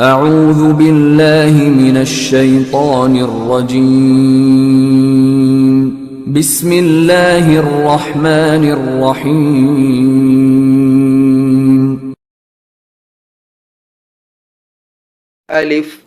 أعوذ بالله من الشيطان الرجيم. بسم الله الرحمن الرحيم. ألف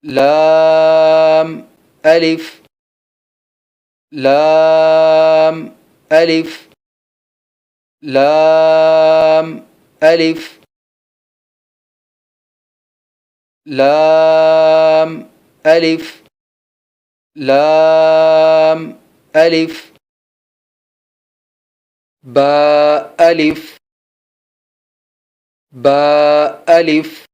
لام ألف لام ألف لام ألف لام ألف لام ألف باء ألف باء ألف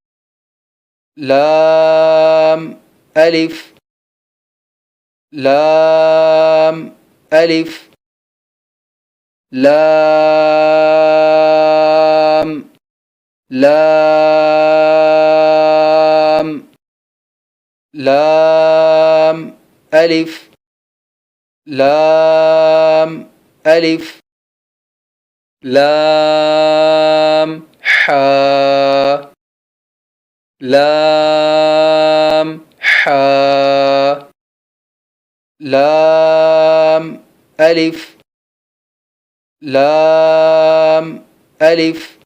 لام ألف لام ألف لام لام لام ألف لام ألف لام حاء لام حاء لام ألف لام ألف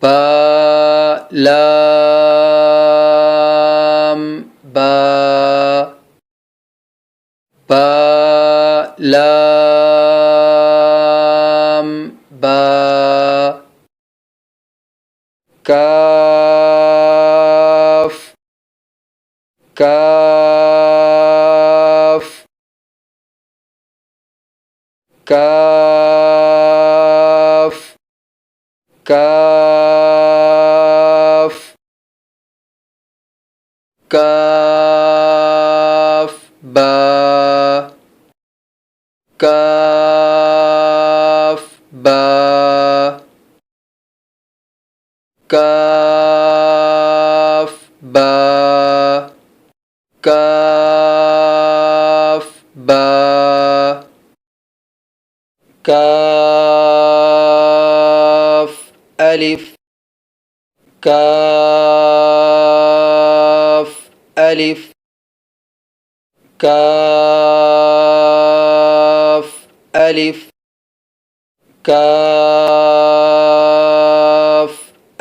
باء لام باء باء لام باء كاف كاف كاف كاف كاف باء كاف باء كاف باء كاف باء كاف ألف كاف ألف كاف ألف كاف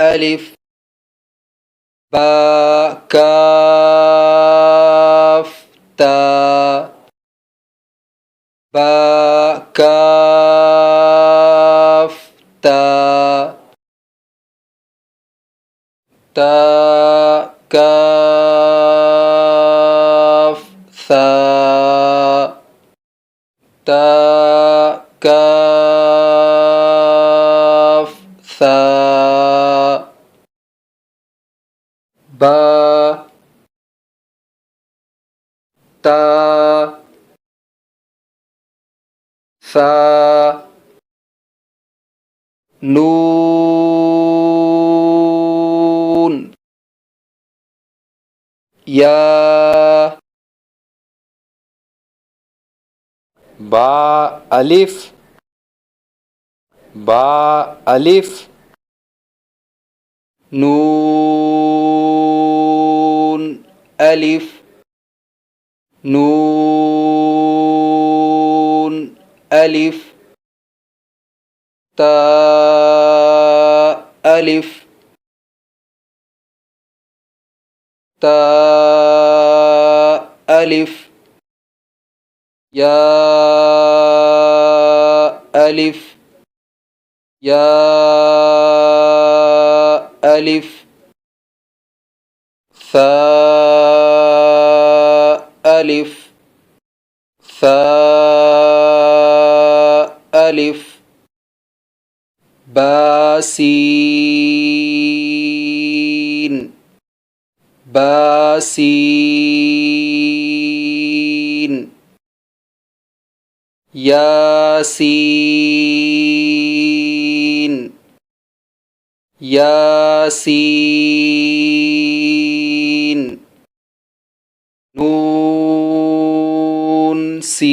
ألف باء كاف تاء باء كاف تاء تاء كاف ثاء تاء كاف ثاء باء تاء ثاء نون يا باء ألف باء ألف نون ألف نون ألف تاء ألف تاء ألف يا ألف يا ألف ثاء ألف ثاء ألف باسين باسين ياسين ياسين نون سين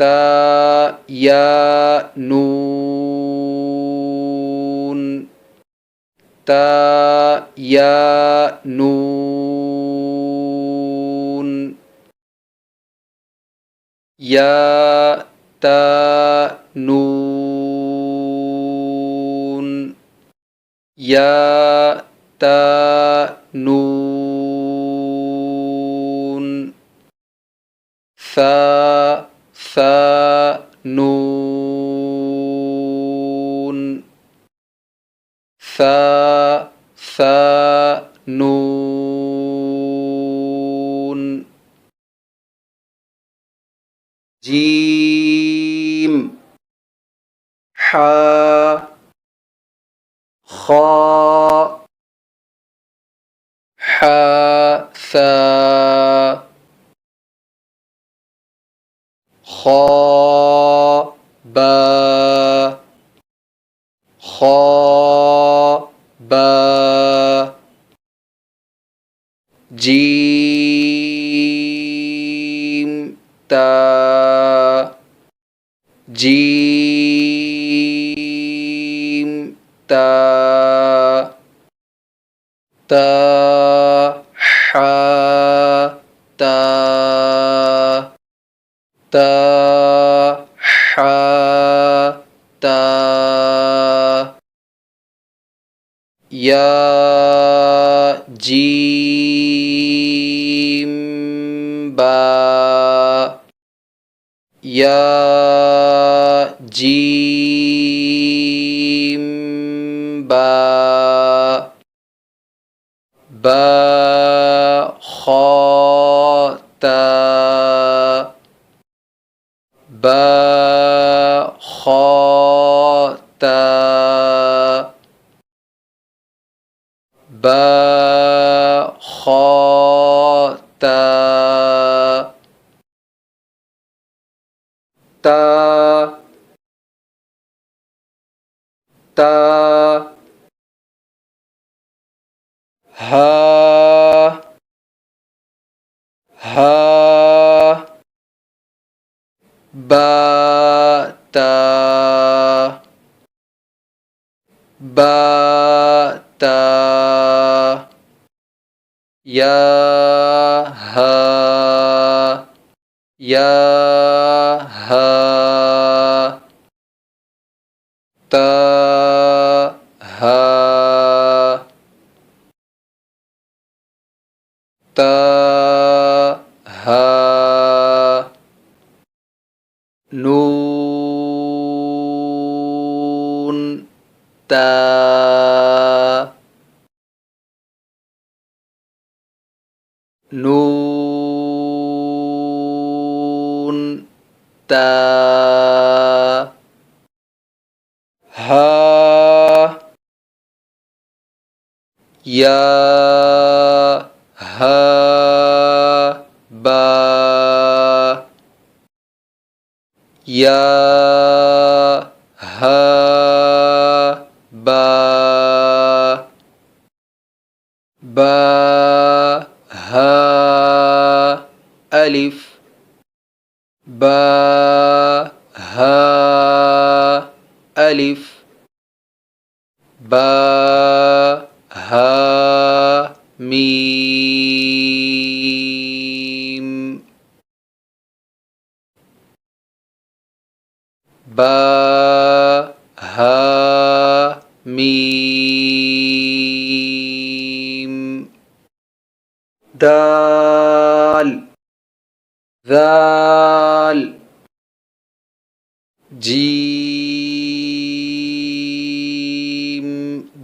تا يا نون تا يا نون يا تا نون يا تا نون ثا ثا نون ثا ثا نون جيم حا خا حا ثا خا با خا با جيم تا جيم تا تا حا تا تا حا تا يا جيم با يا جيم با با خا تا با خا تا با خا تا تا تا ها ها با تا با تا يا ها يا ها تا ها تا ها نون تا نون تا ها يا ها با يا ها با با ها ألف با ها ألف با ها ميم با ها ميم دال ذال جيم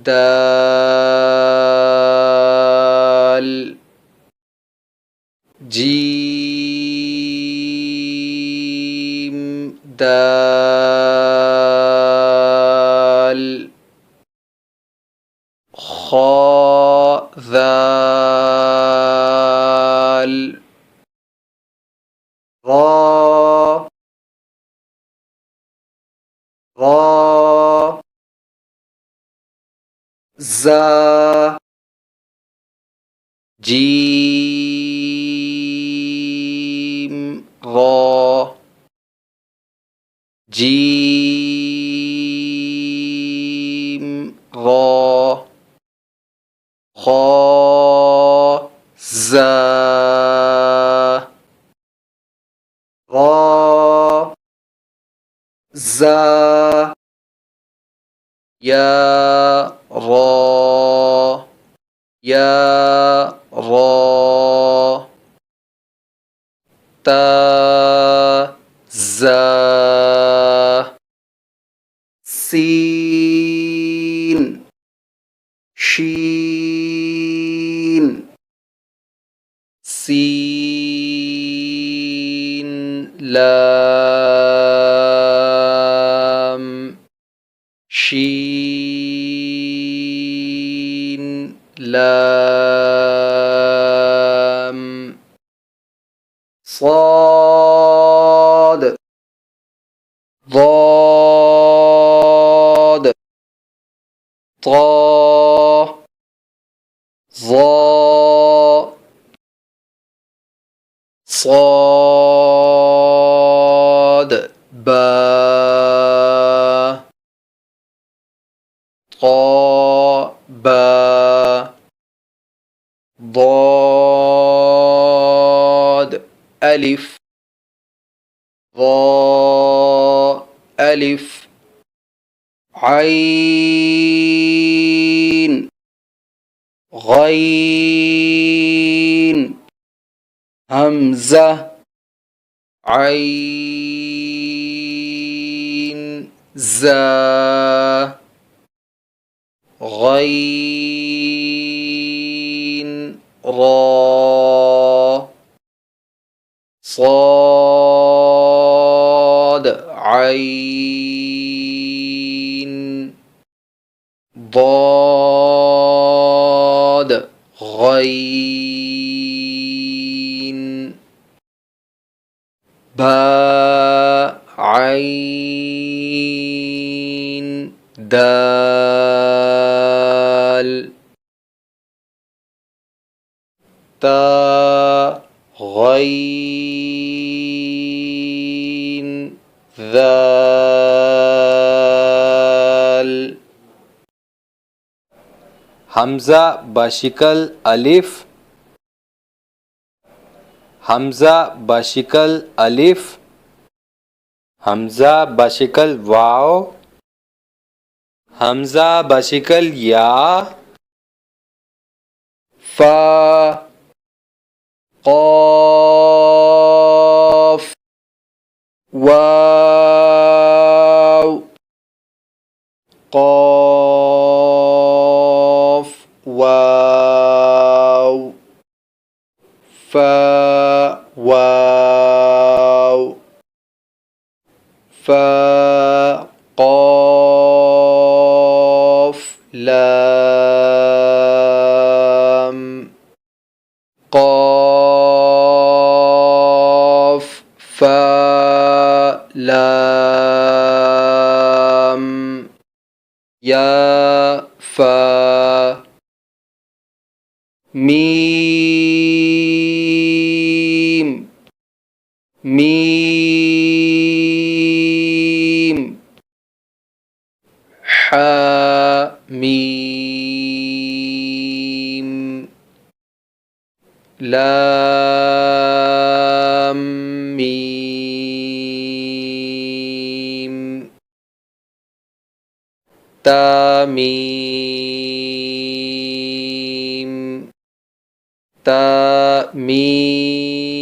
دال جيم دال خا ذال را را زا جيم را جيم را خا زا را زا يا را يا را تا زا سين شين سين لام شين لام صاد ضاد طا ظا صاد با طا با ضاد ألف ضاء ألف عين غين همزة عين زا غين را صاد عين ضاد غين با عين دال تا غين ذال حمزه بشکل الف، حمزه بشکل الف، حمزه بشکل واو، حمزه بشکل یا، فا قاف واو قاف واو فا واو فا قاف لام قاف فا لام يا فا ميم ميم حا ميم لام ميم تا ميم تا ميم